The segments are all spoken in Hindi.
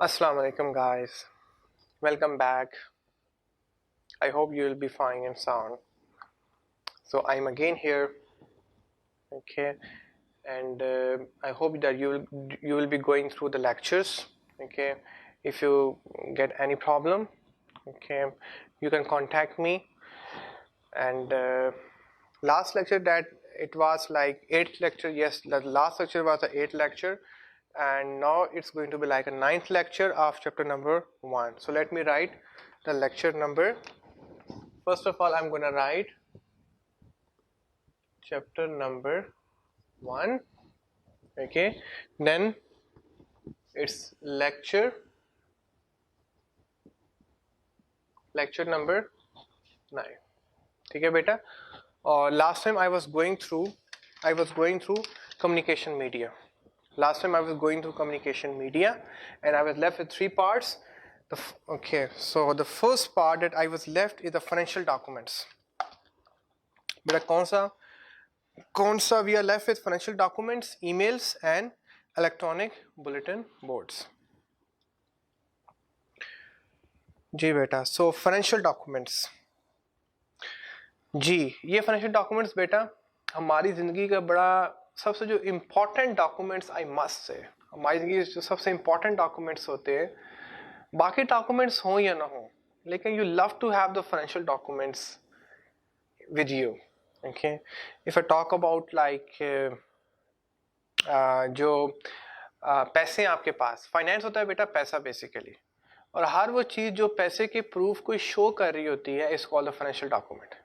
Assalamu alaikum guys, welcome back. I hope you will be fine and sound. So I'm again here, okay, and I hope that you will be going through the lectures, okay. If you get any problem, okay, you can contact me. And last lecture that it was like 8th lecture. Yes, the last lecture was the 8th lecture, and now it's going to be like a 9th lecture of chapter number 1. So let me write the lecture number. First of all, I'm gonna write chapter number 1, okay, then it's lecture number 9. ठीक है बेटा. और last time I was going through communication media. Last time I was going through communication media, and I was left with 3 parts. So the first part that I was left is the financial documents. बेटा कौन सा we are left with financial documents, emails and electronic bulletin boards. जी बेटा. So financial documents. जी, ये फाइनेंशियल डॉक्यूमेंट्स बेटा हमारी ज़िंदगी का बड़ा सबसे जो इम्पोर्टेंट डॉक्यूमेंट्स आई मस्ट से, हमारी ज़िंदगी जो सबसे इम्पोर्टेंट डॉक्यूमेंट्स होते हैं. बाकी डॉक्यूमेंट्स हों या ना हो, लेकिन you love to have the financial documents with you. Okay, if I talk about like जो पैसे आपके पास, फाइनेंस होता है बेटा पैसा बेसिकली, और हर वो चीज़ जो पैसे के प्रूफ को शो कर रही होती है इस कॉल्ड द फाइनेंशियल डॉक्यूमेंट.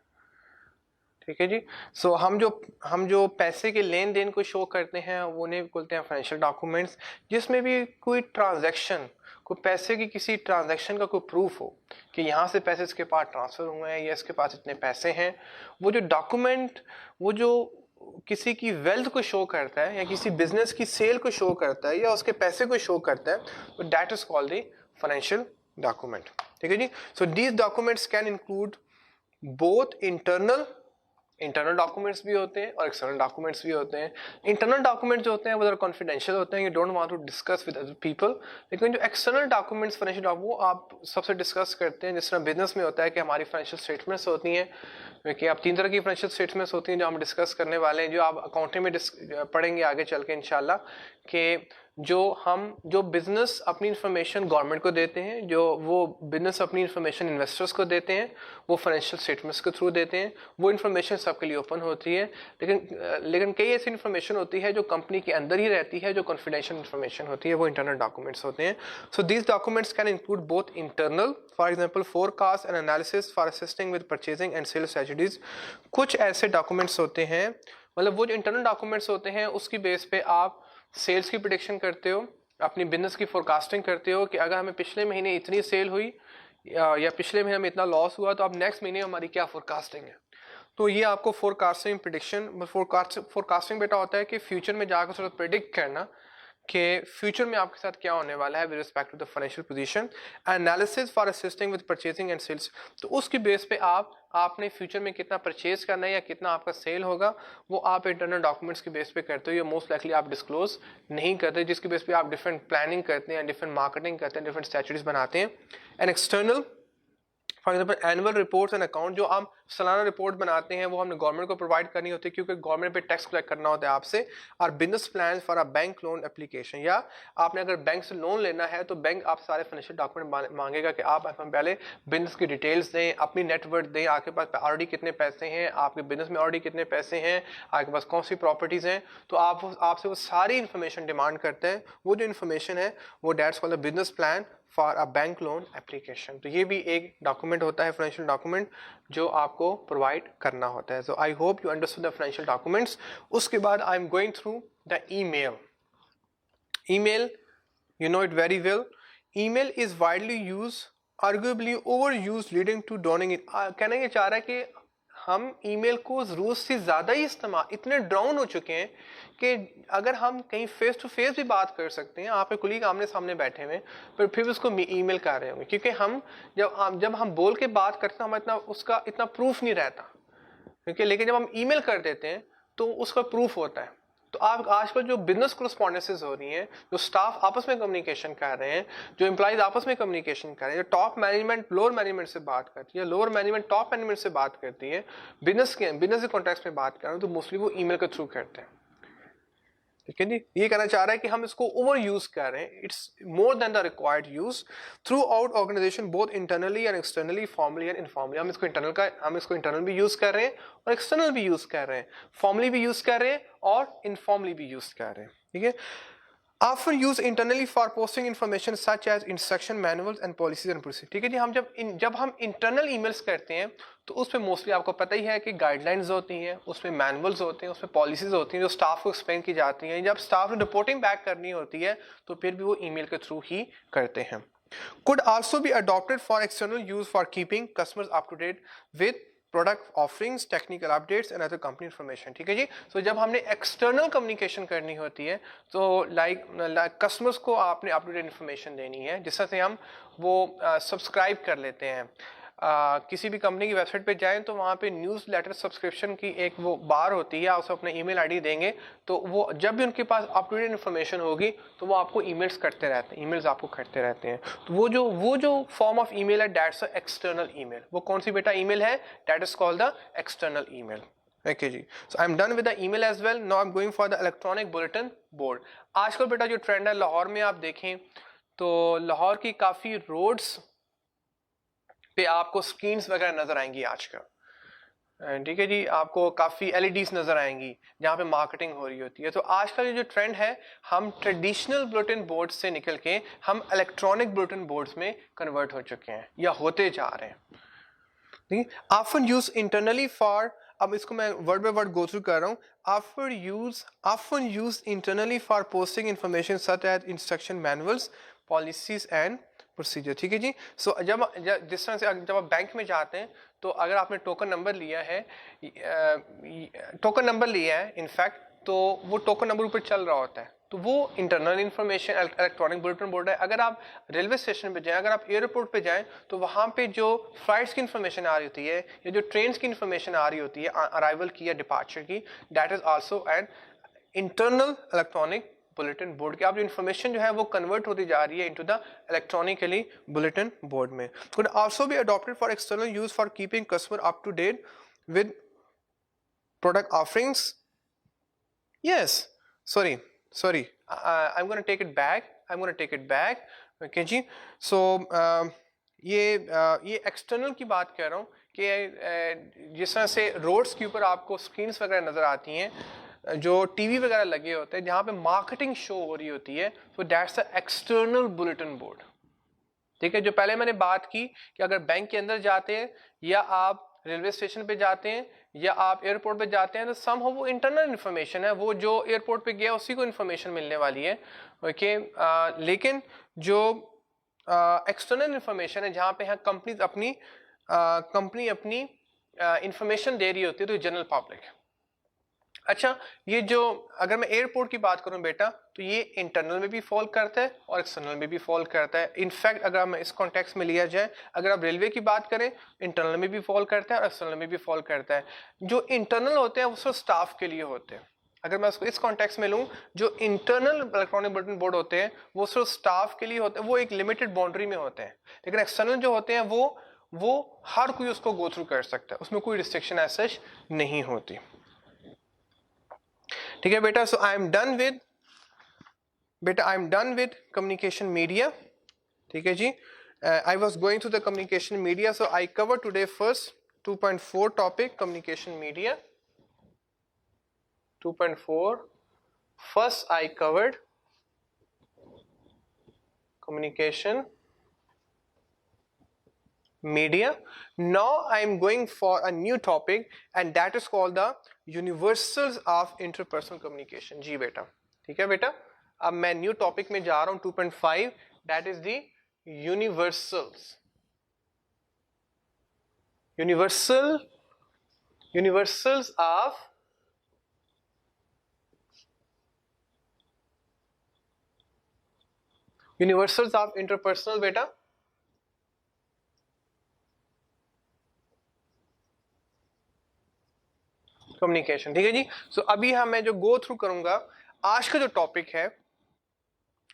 ठीक है जी. सो हम जो पैसे के लेन देन को शो करते हैं उन्हें बोलते हैं फाइनेंशियल डॉक्यूमेंट्स, जिसमें भी कोई ट्रांजैक्शन, कोई पैसे की किसी ट्रांजैक्शन का कोई प्रूफ हो कि यहाँ से पैसे इसके पास ट्रांसफ़र हुए हैं या इसके पास इतने पैसे हैं. वो जो डॉक्यूमेंट, वो जो किसी की वेल्थ को शो करता है या किसी बिजनेस की सेल को शो करता है या उसके पैसे को शो करता है, तो that is called the financial document. ठीक है जी. So these documents can include both internal documents भी होते हैं और एक्सटर्नल डॉक्यूमेंट्स भी होते हैं. इंटरनल डॉक्यूमेंट्स जो होते हैं वो ज़रा कॉन्फिडेंशियल होते हैं, you don't want to discuss with other people. लेकिन जो एक्सटर्नल डॉक्यूमेंट्स फाइनेंशियल वो आप सबसे डिस्कस करते हैं. जिस तरह बिजनेस में होता है कि हमारी फाइनेंशियल स्टेटमेंट्स होती हैं, क्योंकि आप 3 तरह की फाइनेंशियल स्टेटमेंट्स होती हैं जो हम डिस्कस करने वाले हैं, जो आप अकाउंटिंग में पढ़ेंगे आगे चल के इंशाल्लाह. कि जो बिजनेस अपनी इंफॉर्मेशन गवर्नमेंट को देते हैं, जो वो बिजनेस अपनी इंफॉर्मेशन इन्वेस्टर्स को देते हैं, वो फाइनेंशियल स्टेटमेंट्स के थ्रू देते हैं. वो इंफॉर्मेशन सबके लिए ओपन होती है, लेकिन कई ऐसी इंफॉर्मेशन होती है जो कंपनी के अंदर ही रहती है, जो कॉन्फिडेंशियल इंफॉर्मेशन होती है, वो इंटरनल डॉक्यूमेंट्स होते हैं. So these documents can include both internal, for example forecast and analysis for assisting with purchasing and sales strategies. कुछ ऐसे डॉक्यूमेंट्स होते हैं, मतलब वो जो इंटरनल डॉक्यूमेंट्स होते हैं उसकी बेस पे आप सेल्स की प्रेडिक्शन करते हो, अपनी बिजनेस की फोरकास्टिंग करते हो कि अगर हमें पिछले महीने इतनी सेल हुई या पिछले महीने में इतना लॉस हुआ, तो अब नेक्स्ट महीने हमारी क्या फोरकास्टिंग है. तो ये आपको फोरकास्टिंग प्रेडिक्शन, फोरकास्टिंग बेटा होता है कि फ्यूचर में जाकर थोड़ा प्रेडिक्ट करना कि फ्यूचर में आपके साथ क्या होने वाला है with respect to the financial position. Analysis for assisting with purchasing and sales, तो उसकी बेस पे आपने फ्यूचर में कितना परचेज करना है या कितना आपका सेल होगा, वो आप इंटरनल डॉक्यूमेंट्स की बेस पे करते हो. ये मोस्ट लाइकली आप डिस्क्लोज नहीं करते, जिसकी बेस पे आप डिफरेंट प्लानिंग करते हैं, डिफरेंट मार्केटिंग करते हैं, डिफरेंट स्ट्रेटजीज बनाते हैं. And external, for example annual reports and account, जो हम सालाना रिपोर्ट बनाते हैं वो हमने गवर्नमेंट को प्रोवाइड करनी होती है, क्योंकि गवर्नमेंट पे टैक्स कलेक्ट करना होता है आपसे. और business plan for a bank loan application, या आपने अगर बैंक से लोन लेना है तो बैंक आप सारे फाइनेंशियल डॉक्यूमेंट मांगेगा कि आप पहले बिजनेस की डिटेल्स दें, अपनी नेटवर्थ दें, आपके पास ऑलरेडी कितने पैसे हैं, आपके बिजनेस में ऑलरेडी कितने पैसे हैं, आपके पास कौन सी प्रॉपर्टीज़ हैं. तो आपसे वो सारी इन्फॉर्मेशन डिमांड करते हैं. वो जो इन्फॉर्मेशन है वो that's called the business plan for a bank loan application. तो ये भी एक डॉक्यूमेंट होता है, फाइनेंशियल डॉक्यूमेंट, जो आपको प्रोवाइड करना होता है. So I hope you understood the financial documents. उसके बाद I am going through the email. You know it very well. Email is widely used, arguably overused, leading to drowning in. कहना ये चाह रहा है कि हम ईमेल को ज़रूरत से ज़्यादा ही इतने ड्राउन हो चुके हैं कि अगर हम कहीं फेस टू फेस भी बात कर सकते हैं, आपके कुलीग आमने सामने बैठे हुए, पर फिर उसको ईमेल कर रहे होंगे, क्योंकि हम जब हम बोल के बात करते हैं हमें उसका इतना प्रूफ नहीं रहता, क्योंकि लेकिन जब हम ईमेल कर देते हैं तो उसका प्रूफ होता है. तो आप आजकल जो बिजनेस कोरेस्पोंडेंसेस हो रही हैं, जो स्टाफ आपस में कम्युनिकेशन कर रहे हैं, जो एम्प्लॉइज आपस में कम्युनिकेशन कर रहे हैं, जो टॉप मैनेजमेंट लोअर मैनेजमेंट से बात करती है, लोअर मैनेजमेंट टॉप मैनेजमेंट से बात करती है, बिजनेस के कॉन्टेक्स्ट में बात कर रहे हैं, तो मोस्टली वो ईमेल के थ्रू करते हैं। ठीक है जी, ये कहना चाह रहा है कि हम इसको ओवर यूज कर रहे हैं, it's more than the required use throughout organization both internally and externally, formally and informally. हम इसको इंटरनल भी यूज कर रहे हैं और एक्सटर्नल भी यूज कर रहे हैं, फॉर्मली भी यूज कर रहे हैं और इनफॉर्मली भी यूज कर रहे हैं। ठीक है, often used internally for posting information such as instruction manuals and policies and procedures। ठीक है जी, हम जब हम इंटरनल ईमेल्स करते हैं तो उसमें मोस्टली आपको पता ही है कि गाइडलाइंस होती हैं, उसमें मैनुअल्स होते हैं, उसमें पॉलिसीज होती हैं जो स्टाफ को एक्सप्लेन की जाती हैं। जब स्टाफ ने रिपोर्टिंग बैक करनी होती है तो फिर भी वो ईमेल के थ्रू ही करते हैं। could also be adopted for external use for keeping customers up to date with product offerings, technical updates and other company information. ठीक है जी, सो जब हमने एक्सटर्नल कम्युनिकेशन करनी होती है तो लाइक कस्टमर्स को आपने अप टू डेट इन्फॉर्मेशन देनी है, जिस तरह से हम वो सब्सक्राइब कर लेते हैं। किसी भी कंपनी की वेबसाइट पे जाएं तो वहाँ पे न्यूज़ लेटर सब्सक्रिप्शन की एक वो बार होती है, आप अपना ईमेल आईडी देंगे तो वो जब भी उनके पास अप टू डेट इन्फॉर्मेशन होगी तो वो आपको ईमेल्स करते रहते हैं, ईमेल्स आपको करते रहते हैं। तो वो जो फॉर्म ऑफ ईमेल है दैट्स अ एक्सटर्नल ईमेल। वो कौन सी बेटा ईमेल है? That is called the external email. Okay जी, so I am done with the email as well. Now I am going for the electronic bulletin board. आजकल बेटा जो ट्रेंड है लाहौर में, आप देखें तो लाहौर की काफ़ी रोड्स पे आपको स्क्रीन्स वगैरह नजर आएंगी आजकल। ठीक है जी, आपको काफ़ी एलईडीज नज़र आएंगी जहाँ पे मार्केटिंग हो रही होती है। तो आजकल जो ट्रेंड है, हम ट्रेडिशनल बुलेटिन बोर्ड से निकल के हम इलेक्ट्रॉनिक बुलेटिन बोर्ड्स में कन्वर्ट हो चुके हैं या होते जा रहे हैं। ठीक है, ऑफन यूज इंटरनली फॉर, अब इसको मैं word by word go through कर रहा हूँ। Often use internally for posting information such as instruction manuals, policies and procedure. ठीक है जी, सो जिस तरह से जब आप बैंक में जाते हैं तो अगर आपने टोकन नंबर लिया है इनफैक्ट, तो वो टोकन नंबर ऊपर चल रहा होता है, तो वो internal information electronic bulletin board है। अगर आप रेलवे स्टेशन पे जाएं, अगर आप एयरपोर्ट पे जाएं, तो वहाँ पे जो फ्लाइट्स की इंफॉर्मेशन आ रही होती है या जो ट्रेन की इंफॉर्मेशन आ रही होती है अराइवल की या डिपार्चर की, that is also an internal electronic bulletin board की। आप जो इन्फॉर्मेशन जो है वो कन्वर्ट होती जा रही है into the electronically bulletin board में। could also be adopted for external use for keeping customer up to date with product offerings। yes, sorry, I'm going to take it back। okay जी, so ये एक्सटर्नल की बात कर रहा हूँ कि जिस तरह से रोड्स के ऊपर आपको स्क्रीन्स वगैरह नजर आती हैं, जो टीवी वगैरह लगे होते हैं जहाँ पे मार्केटिंग शो हो रही होती है, तो that's the external bulletin board. ठीक है, जो पहले मैंने बात की कि अगर बैंक के अंदर जाते हैं या आप रेलवे स्टेशन पे जाते हैं या आप एयरपोर्ट पे जाते हैं, तो सम हो वो इंटरनल इन्फॉर्मेशन है, वो जो एयरपोर्ट पे गया उसी को इन्फॉर्मेशन मिलने वाली है। ओके, लेकिन जो एक्सटर्नल इन्फॉर्मेशन है जहाँ पे है कंपनी अपनी इंफॉर्मेशन दे रही होती है तो जनरल पब्लिक। अच्छा, ये जो अगर मैं एयरपोर्ट की बात करूं बेटा, तो ये इंटरनल में भी फॉल करता है और एक्सटर्नल में भी फॉल करता है। इनफैक्ट अगर हम इस कॉन्टेक्स्ट में लिया जाए, अगर आप रेलवे की बात करें, इंटरनल में भी फॉल करता है और एक्सटर्नल में भी फॉल करता है। जो इंटरनल होते हैं वो सिर्फ स्टाफ के लिए होते हैं। अगर मैं उसको इस कॉन्टेक्स्ट में लूँ, जो इंटरनल इलेक्ट्रॉनिक बुलेटिन बोर्ड होते हैं वो सिर्फ स्टाफ के लिए होते हैं, वो एक लिमिटेड बाउंड्री में होते हैं। लेकिन एक्सटर्नल जो होते हैं वो हर कोई उसको गो थ्रू कर सकता है, उसमें कोई रिस्ट्रिक्शन ऐसा नहीं होती। ठीक है बेटा, so I am done with communication media. ठीक है जी, I was going through the communication media, so I cover today first 2.4 topic communication media. 2.4 first I covered communication media. Now I am going for a new topic and that is called the universals of interpersonal communication। जी बेटा, ठीक है बेटा, अब मैं न्यू टॉपिक में जा रहा हूं 2.5, that is the universals of interpersonal बेटा। कम्युनिकेशन, ठीक है जी। सो अभी मैं जो गो थ्रू करूंगा आज का जो टॉपिक है,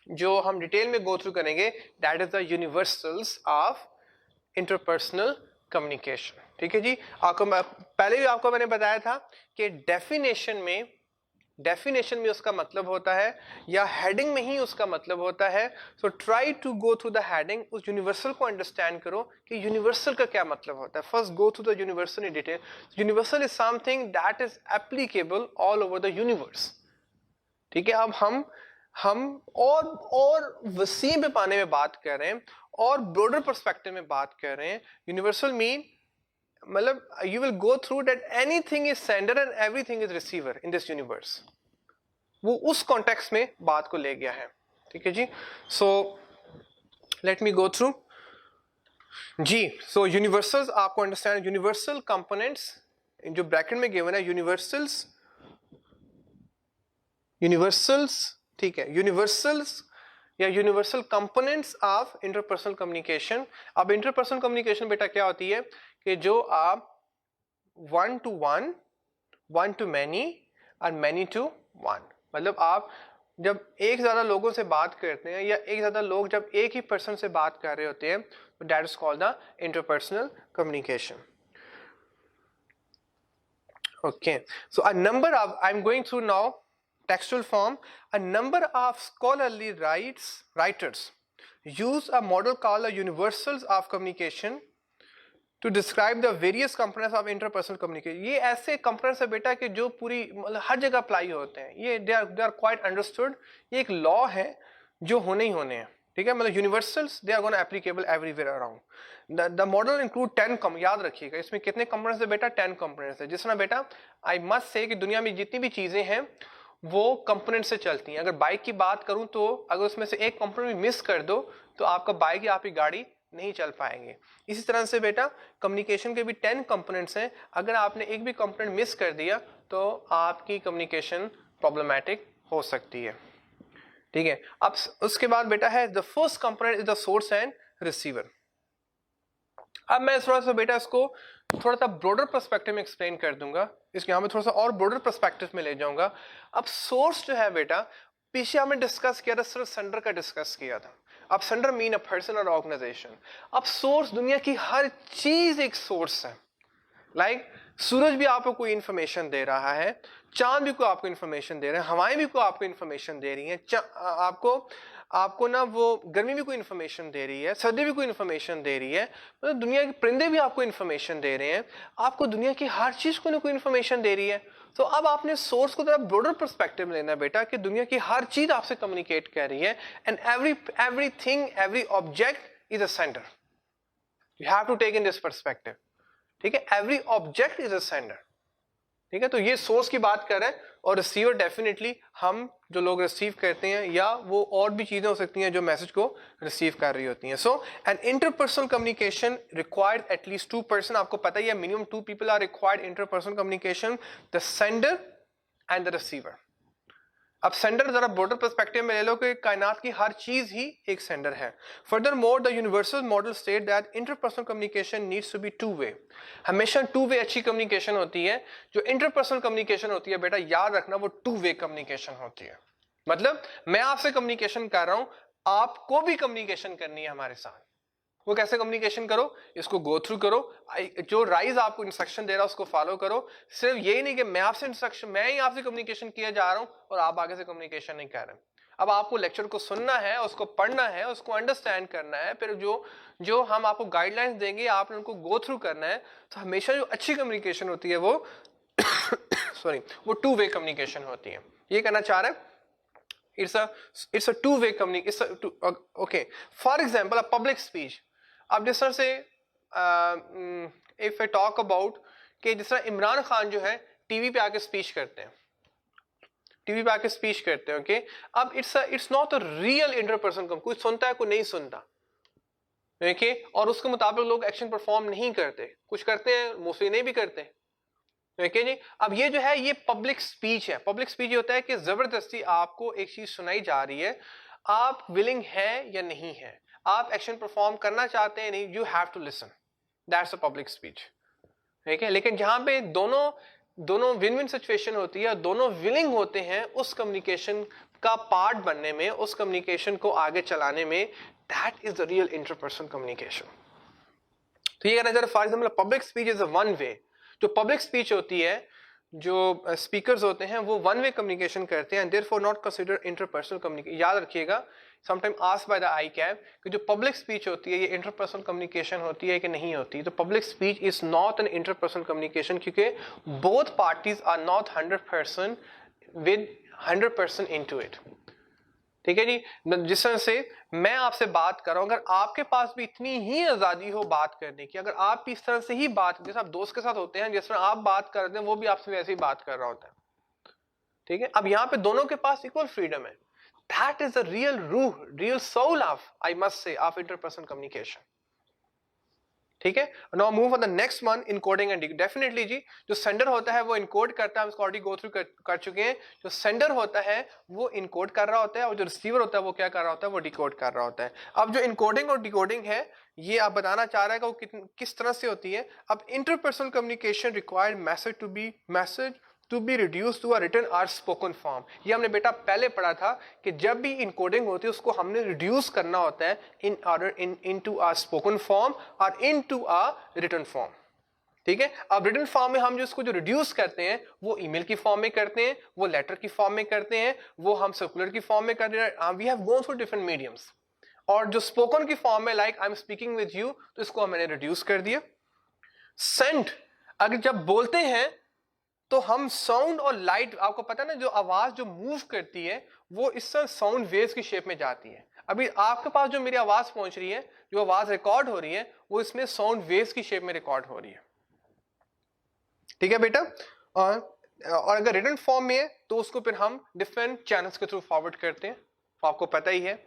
जो हम डिटेल में गो थ्रू करेंगे, that is the universals of interpersonal communication, ठीक है जी। आपको पहले भी आपको मैंने बताया था कि डेफिनेशन में उसका मतलब होता है या हेडिंग में ही उसका मतलब होता है। So try to go through the heading, उस यूनिवर्सल को अंडरस्टैंड करो कि यूनिवर्सल का क्या मतलब होता है। First go through the universal in detail. Universal is something that is applicable all over the universe, ठीक है। अब हम और वसीह पैमाने में बात कर रहे हैं और ब्रॉडर पर्सपेक्टिव में बात कर रहे हैं। यूनिवर्सल मीन मतलब you will go through that anything is sender and everything is receiver in this universe. वो उस कॉन्टेक्स्ट में बात को ले गया है, ठीक है जी। So let me go through जी। सो यूनिवर्सल्स आपको अंडरस्टैंड, यूनिवर्सल कंपोनेंट्स जो ब्रैकेट में गिवन है, यूनिवर्सल्स, ठीक है, यूनिवर्सल्स या universal components of interpersonal communication. अब इंटरपर्सनल कम्युनिकेशन बेटा क्या होती है कि जो आप one to one, one to many और मैनी टू वन, मतलब आप जब एक ज्यादा लोगों से बात करते हैं या एक ज्यादा लोग जब एक ही पर्सन से बात कर रहे होते हैं, तो that is called the interpersonal communication. Okay, so a number of, I'm going through now textual form, a number of scholarly writers use a model called the universals of communication to describe the various components of interpersonal communication. ये ऐसे components है बेटा कि जो पूरी मतलब हर जगह अप्लाई होते हैं, ये they are quite understood, ये एक लॉ है जो होने ही होने हैं, ठीक है। मतलब universals they are gonna applicable everywhere around. The model include 10 याद रखिएगा इसमें कितने कंपोनेंट्स है बेटा, 10 कंपोनेंट्स है। जिस तरह बेटा आई मस्ट से कि दुनिया में जितनी भी चीजें हैं वो कंपोनेंट से चलती हैं। अगर बाइक की बात करूं तो अगर उसमें से एक कंपोनेंट भी मिस कर दो तो आपका बाइक या आपकी गाड़ी नहीं चल पाएंगे। इसी तरह से बेटा कम्युनिकेशन के भी 10 कंपोनेंट्स हैं। अगर आपने एक भी कंपोनेंट मिस कर दिया तो आपकी कम्युनिकेशन प्रॉब्लमैटिक हो सकती है, ठीक है। अब उसके बाद बेटा है the first component is the source and receiver. अब मैं थोड़ा सा बेटा इसको थोड़ा सा ब्रॉडर पर्सपेक्टिव में एक्सप्लेन कर दूंगा, इसके यहाँ पे थोड़ा सा और ब्रॉडर पर्सपेक्टिव में ले जाऊंगा। अब सोर्स जो है बेटा, पीछे हमने डिस्कस किया था, सिर्फ सेंडर का डिस्कस किया था। अब सेंडर मीन अ पर्सन और ऑर्गेनाइजेशन। अब सोर्स दुनिया की हर चीज एक सोर्स है। लाइक सूरज भी आपको कोई इंफॉर्मेशन दे रहा है, चांद भी को आपको इंफॉर्मेशन दे रहे हैं, हवाएं भी को आपको इंफॉर्मेशन दे रही हैं, आपको ना वो गर्मी भी कोई इंफॉर्मेशन दे रही है, सर्दी भी कोई इंफॉर्मेशन दे रही है, मतलब दुनिया के परिंदे भी आपको इंफॉर्मेशन दे रहे हैं, आपको दुनिया की हर चीज को ना कोई इंफॉर्मेशन दे रही है। तो अब आपने सोर्स को थोड़ा ब्रॉडर पर्सपेक्टिव में लेना बेटा कि दुनिया की हर चीज आपसे कम्युनिकेट कर रही है and everything every object is a sender. You have to take in this perspective, ठीक है। Every object is a sender, ठीक है। तो ये सोर्स की बात कर रहे हैं और रिसीवर डेफिनेटली हम जो लोग रिसीव करते हैं या वो और भी चीजें हो सकती हैं जो मैसेज को रिसीव कर रही होती हैं। So an interpersonal communication required at least 2 person. आपको पता ही है minimum 2 people are required interpersonal communication, the sender and the receiver. अब सेंडर जरा ब्रॉडर पर्सपेक्टिव में ले लो कि कायनात की हर चीज ही एक सेंडर है। Furthermore the universal model state that interpersonal communication needs to be 2 way. हमेशा 2 वे अच्छी कम्युनिकेशन होती है। जो इंटरपर्सनल कम्युनिकेशन होती है बेटा याद रखना वो 2 वे कम्युनिकेशन होती है। मतलब मैं आपसे कम्युनिकेशन कर रहा हूं, आपको भी कम्युनिकेशन करनी है हमारे साथ। वो कैसे कम्युनिकेशन करो, इसको गो थ्रू करो, जो राइज आपको इंस्ट्रक्शन दे रहा है उसको फॉलो करो। सिर्फ यही नहीं कि मैं आपसे इंस्ट्रक्शन, मैं ही आपसे कम्युनिकेशन किया जा रहा हूं और आप आगे से कम्युनिकेशन नहीं कर रहे। अब आपको लेक्चर को सुनना है, उसको पढ़ना है, उसको अंडरस्टैंड करना है, फिर जो हम आपको गाइडलाइंस देंगे आपने उनको गो थ्रू करना है। तो हमेशा जो अच्छी कम्युनिकेशन होती है वो सॉरी वो 2 वे कम्युनिकेशन होती है। ये कहना चाह रहे हैं it's a 2 way communication। okay, for example a public speech। अब जिस तरह से इफ आई टॉक अबाउट कि जिस तरह इमरान खान जो है टीवी पे आके स्पीच करते हैं, टीवी पे आके स्पीच करते हैं, ओके। अब it's not a real interpersonal कम, कोई सुनता है कोई नहीं सुनता, ओके। और उसके मुताबिक लोग एक्शन परफॉर्म नहीं करते, कुछ करते हैं मोस्टली नहीं भी करते, ओके जी। अब ये जो है ये पब्लिक स्पीच है। पब्लिक स्पीच ये होता है कि जबरदस्ती आपको एक चीज सुनाई जा रही है, आप विलिंग है या नहीं है, आप एक्शन परफॉर्म करना चाहते हैं नहीं, you have to listen, that's a public speech, ठीक है। लेकिन जहां पे दोनों विन विन सिचुएशन होती है, दोनों विलिंग होते हैं उस कम्युनिकेशन का पार्ट बनने में, उस कम्युनिकेशन को आगे चलाने में. That is the real interpersonal communication. तो ये कहना चाह रहे for example public speech is a one way. जो पब्लिक स्पीच होती है, जो स्पीकर्स होते हैं वो वन वे कम्युनिकेशन करते हैं, and therefore not consider interpersonal communication. याद रखिएगा, sometime asked by the ICAP कि जो पब्लिक स्पीच होती है ये इंटरपर्सनल कम्युनिकेशन होती है कि नहीं होती. तो public speech is not an interpersonal communication, क्योंकि both parties are not 100% with 100% into it. ठीक है जी. जिस तरह से मैं आपसे बात कर रहा हूं, अगर आपके पास भी इतनी ही आजादी हो बात करने की, अगर आप इस तरह से ही बात, जैसे आप दोस्त के साथ होते हैं, जिस तरह आप बात करते हैं वो भी आपसे वैसे ही बात कर रहा होता है. ठीक है. अब यहाँ पे दोनों के पास इक्वल फ्रीडम है. दैट इज द रियल रूह, real soul of, I must say, of interpersonal communication. ठीक है. Now move on the next one, encoding and. Definitely जी, जो सेंडर होता है वो इनकोड करता है, हम इसको ऑलरेडी गो थ्रू कर चुके हैं. जो सेंडर होता है वो इनकोड कर रहा होता है, और जो रिसीवर होता है वो क्या कर रहा होता है, वो डिकोड कर रहा होता है. अब जो इनकोडिंग और डिकोडिंग है, ये आप बताना चाह रहे हैं कि वो किस तरह से होती है. अब interpersonal communication required message to be reduce to a written or spoken form. ये हमने बेटा पहले पढ़ा था कि जब भी इनकोडिंग होती है उसको हमने रिड्यूस करना होता है in order into a spoken form और इनटू अ रिटन फॉर्म. ठीक है. अब रिटन फॉर्म में हम जो इसको जो रिड्यूस करते हैं वो ईमेल की फॉर्म में करते हैं, वो लेटर की फॉर्म में करते हैं, वो हम सर्कुलर की फॉर्म में करते हैं. We have gone through different mediums. और जो स्पोकन की फॉर्म में like I am speaking with you, तो इसको मैंने रिड्यूस कर दिया. सेंट, अगर जब बोलते हैं तो हम साउंड और लाइट, आपको पता है ना, जो आवाज जो मूव करती है वो इस साउंड वेव्स की शेप में जाती है. अभी आपके पास जो मेरी आवाज पहुंच रही है, जो आवाज रिकॉर्ड हो रही है, वो इसमें साउंड वेव्स की शेप में रिकॉर्ड हो रही है. ठीक है बेटा. और अगर रिटन फॉर्म में है तो उसको फिर हम डिफरेंट चैनल्स के थ्रू फॉरवर्ड करते हैं. तो आपको पता ही है,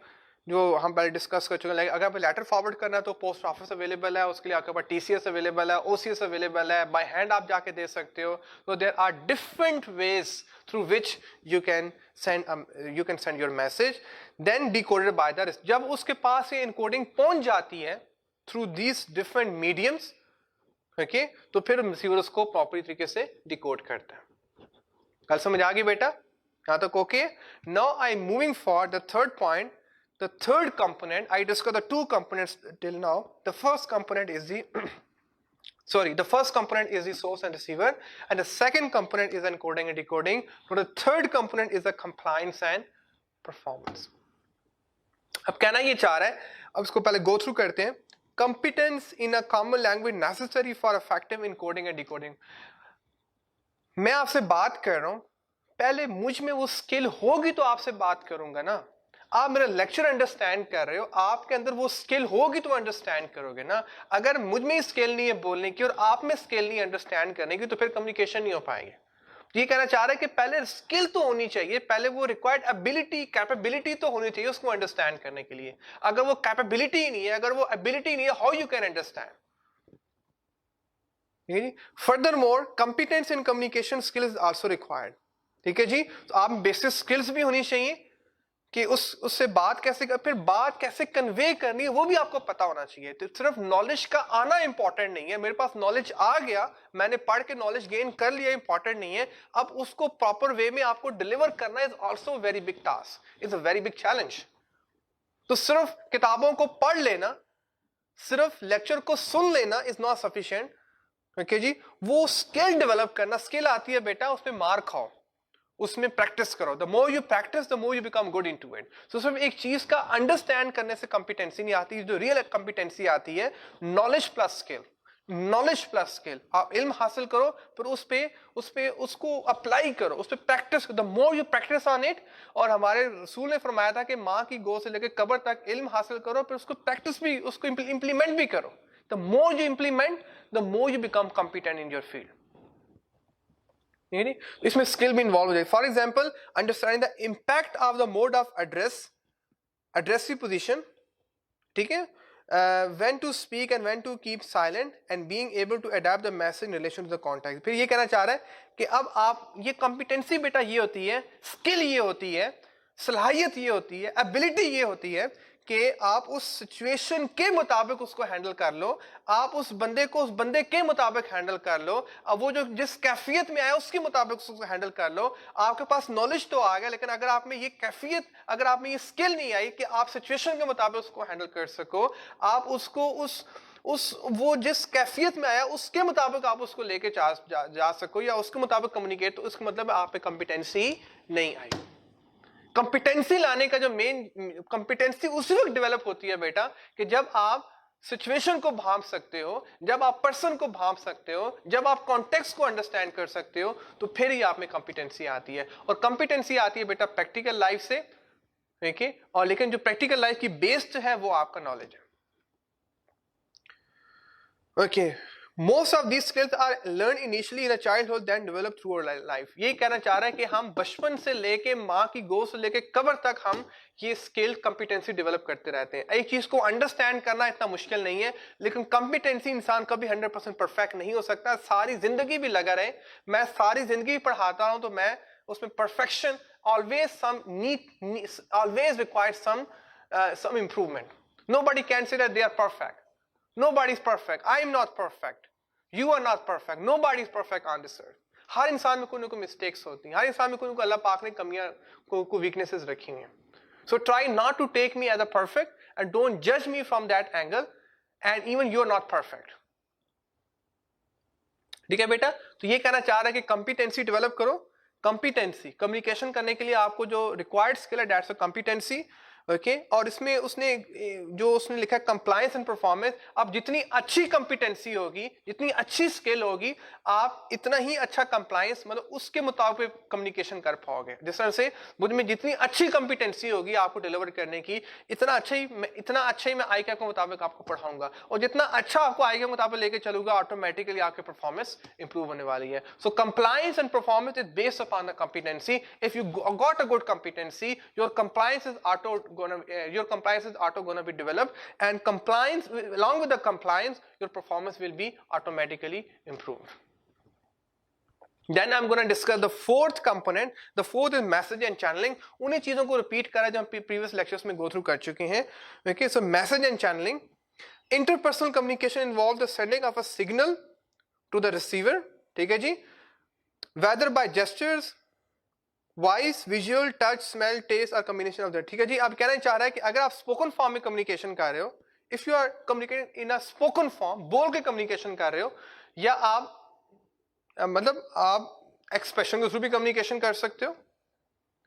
जो हम पहले डिस्कस कर चुके हैं. अगर आप लेटर फॉरवर्ड करना है तो पोस्ट ऑफिस अवेलेबल है, उसके लिए आपके पास TCS अवेलेबल है, OCS अवेलेबल है, बाय हैंड आप जाके दे सकते हो. तो there are different ways through which you can send your message, then decoded by the. जब उसके पास ये इनकोडिंग पहुंच जाती है through these different mediums, okay, तो फिर रिसीवर उसको प्रॉपर तरीके से डिकोड करता है. कल समझ आ गई बेटा? यहां तक okay. Now I am moving for the third point. The third component, I discussed the two components till now. The first component is the first component is the source and receiver, and the second component is encoding and decoding. So the third component is the compliance and performance. अब कहना ये चाह रहा है, अब इसको पहले go through करते हैं. Competence in a common language necessary for effective encoding and decoding. मैं आपसे बात कर रहा हूं, पहले मुझ में वो स्किल होगी तो आपसे बात करूंगा ना. आप मेरा लेक्चर अंडरस्टैंड कर रहे हो, आपके अंदर वो स्किल होगी तो अंडरस्टैंड करोगे ना. अगर मुझ में स्किल नहीं है बोलने की और आप में स्किल नहीं अंडरस्टैंड करने की, तो फिर कम्युनिकेशन नहीं हो पाएगी. ये कहना चाह रहा है कि पहले स्किल तो होनी चाहिए, पहले वो रिक्वायर्ड एबिलिटी, कैपेबिलिटी तो होनी चाहिए उसको अंडरस्टैंड करने के लिए. अगर वो कैपेबिलिटी ही नहीं है, अगर वो एबिलिटी नहीं है, how you can understand. Further more, competence in communication skill is also required. ठीक है जी. तो आप बेसिक स्किल्स भी होनी चाहिए कि उससे बात कैसे कर, फिर बात कैसे कन्वे करनी है वो भी आपको पता होना चाहिए. तो सिर्फ नॉलेज का आना इंपॉर्टेंट नहीं है. मेरे पास नॉलेज आ गया, मैंने पढ़ के नॉलेज गेन कर लिया, इंपॉर्टेंट नहीं है. अब उसको प्रॉपर वे में आपको डिलीवर करना is also very big task, is a very big challenge. तो सिर्फ किताबों को पढ़ लेना, सिर्फ लेक्चर को सुन लेना इज नॉट सफिशिएंट. ओके जी. वो स्किल डेवलप करना, स्किल आती है बेटा, उसमें मार खाओ, उसमें प्रैक्टिस करो. The more you practice the more you become good into it. So सिर्फ एक चीज का अंडरस्टैंड करने से कंपिटेंसी नहीं आती. जो रियल कंपिटेंसी आती है knowledge plus skill. Knowledge plus skill. आप इल्म हासिल करो, फिर उसको अप्लाई करो, उस पर practice. The more you practice on it. और हमारे रसूल ने फरमाया था कि माँ की गोद से लेकर कब्र तक इल्म हासिल करो, फिर उसको प्रैक्टिस भी, उसको इंप्लीमेंट भी करो. The more you implement, the more you become competent in your field. इसमें स्किल भी इन्वॉल्व हो जाए. For example, understanding the impact of the mode of addressive position. ठीक है. When to speak and when to keep silent and being able to adapt the message in relation to the context. फिर ये कहना चाह रहा है कि अब आप, ये कॉम्पिटेंसी बेटा ये होती है, स्किल ये होती है, सलाहियत ये होती है, एबिलिटी ये होती है कि आप उस सिचुएशन के मुताबिक उसको हैंडल कर लो, आप उस बंदे को उस बंदे के मुताबिक हैंडल कर लो, अब वो जो जिस कैफियत में आया उसके मुताबिक उसको हैंडल कर लो। आपके पास नॉलेज तो आ गया, लेकिन अगर आप में ये कैफियत, अगर आप में ये स्किल नहीं आई कि आप सिचुएशन के मुताबिक उसको हैंडल कर सको, आप उसको उस वो जिस कैफियत में आया उसके मुताबिक आप उसको लेके जा सको या उसके मुताबिक कम्युनिकेट, तो उसका मतलब आप पे कॉम्पिटेंसी नहीं आई। कॉम्पिटेंसी लाने का जो मेन कॉम्पिटेंसी उसी वक्त डेवलप होती है बेटा कि जब आप सिचुएशन को भांप सकते हो, जब आप पर्सन को भांप सकते हो, जब आप कॉन्टेक्स्ट को अंडरस्टैंड कर सकते हो, तो फिर ही आप में कॉम्पिटेंसी आती है। और कॉम्पिटेंसी आती है बेटा प्रैक्टिकल लाइफ से, ठीक है, और लेकिन जो प्रैक्टिकल लाइफ की बेस्ड है वो आपका नॉलेज है। Okay, most of these skills are learn initially in a childhood then develop through our life. ये कहना चाह रहा है कि हम बचपन से लेके माँ की गोद से लेके कब्र तक हम ये स्किल कॉम्पिटेंसी डेवलप करते रहते हैं। एक चीज को अंडरस्टैंड करना इतना मुश्किल नहीं है, लेकिन कॉम्पिटेंसी इंसान कभी 100% परफेक्ट नहीं हो सकता। सारी जिंदगी भी लगा रहे, मैं सारी जिंदगी पढ़ाता हूं तो मैं उसमें perfection always some need always required some improvement. Nobody can say that they are perfect. Nobody is perfect. I am not perfect. You are not perfect. Nobody is perfect on this earth. हर इंसान में कोई ना कोई मिस्टेक्स होती हैं, हर इंसान में कोई ना कोई अल्लाह पाक ने कमियां को वीकनेसेस रखी हुई हैं। So try not to take me as a perfect and don't judge me from that angle, and even you are not perfect. ठीक है बेटा, तो ये कहना चाह रहा है कि कॉम्पिटेंसी डेवलप करो। कॉम्पिटेंसी कम्युनिकेशन करने के लिए आपको जो रिक्वायर्ड स्किल है दैट्स अ कॉम्पिटेंसी। ओके, और इसमें उसने जो उसने लिखा है कंप्लायंस एंड परफॉर्मेंस। अब जितनी अच्छी कॉम्पिटेंसी होगी, जितनी अच्छी स्किल होगी, आप इतना ही अच्छा कंप्लायंस मतलब उसके मुताबिक कम्युनिकेशन कर पाओगे। जिस तरह से मुझ में जितनी अच्छी कॉम्पिटेंसी होगी आपको डिलीवर करने की, इतना अच्छा ही मैं आई के मुताबिक आपको पढ़ाऊंगा, और जितना अच्छा आपको आई के मुताबिक लेके चलूंगा ऑटोमेटिकली आपके परफॉर्मेंस इंप्रूव होने वाली है। So compliance and performance is based upon the competency. If you got a good competency, your compliance is auto gonna be developed, and compliance, along with the compliance, your performance will be automatically improved. Then I'm going to discuss the fourth component. The fourth is message and channeling. उन्हीं चीजों को रिपीट करा जो हम previous lectures में go through कर चुके हैं। Okay, so message and channeling. Interpersonal communication involves the sending of a signal to the receiver, ठीक है जी, whether by gestures, voice, visual, touch, smell, taste और कॉम्बिनेशन ऑफ दैट। ठीक है जी, अब कहना चाह रहा है कि अगर आप स्पोकन फॉर्म में कम्युनिकेशन कर रहे हो, if you are communicating in a spoken form, बोल के कम्युनिकेशन कर रहे हो, या आप मतलब आप एक्सप्रेशन के थ्रू भी कम्युनिकेशन कर सकते हो।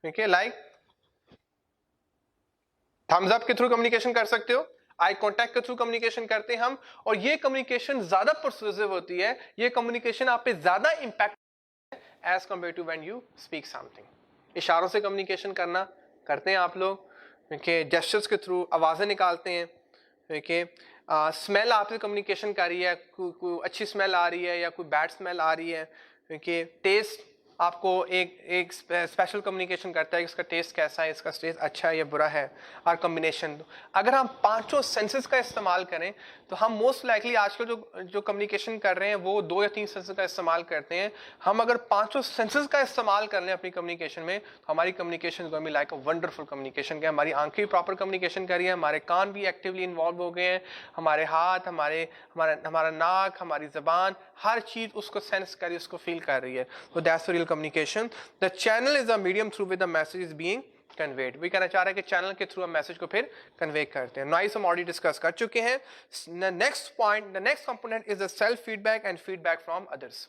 ठीक है, लाइक थम्स अप के थ्रू कम्युनिकेशन कर सकते हो, आई कॉन्टैक्ट के थ्रू कम्युनिकेशन करते हैं हम, और ये कम्युनिकेशन ज्यादा परसुएसिव होती है, ये कम्युनिकेशन आप पे ज्यादा impact as compare to when you speak something. इशारों से कम्युनिकेशन करते हैं आप लोग, देखिए जेस्चर्स के थ्रू आवाज़ें निकालते हैं। देखिए स्मेल आपसे कम्युनिकेशन कर रही है, कोई अच्छी स्मेल आ रही है या कोई बैड स्मेल आ रही है। देखिए टेस्ट आपको एक स्पेशल कम्युनिकेशन करता है कि इसका टेस्ट कैसा है, इसका टेस्ट अच्छा है या बुरा है, और कम्बिनेशन। अगर हम पांचों सेंसेस का इस्तेमाल करें तो हम मोस्ट लाइकली आजकल जो कम्युनिकेशन कर रहे हैं वो 2 या 3 सेंसेस का इस्तेमाल करते हैं। हम अगर पांचों सेंसेस का इस्तेमाल कर लें अपनी कम्युनिकेशन में, तो हमारी communication going be like a wonderful communication. क्या हमारी आंखें भी प्रॉपर कम्युनिकेशन कर रही है, हमारे कान भी एक्टिवली इन्वॉल्व हो गए हैं, हमारे हाथ, हमारा नाक, हमारी जबान, हर चीज उसको सेंस कर रही है, उसको फील कर रही है। तो that's real communication. The channel is a medium through with the message is being conveyed. भी कहना चाह रहा है कि चैनल के थ्रू हम मैसेज को फिर कन्वे करते हैं। नॉइस हम ऑलरेडी डिस्कस कर चुके हैं। Next point, the next component is the self feedback and feedback from others.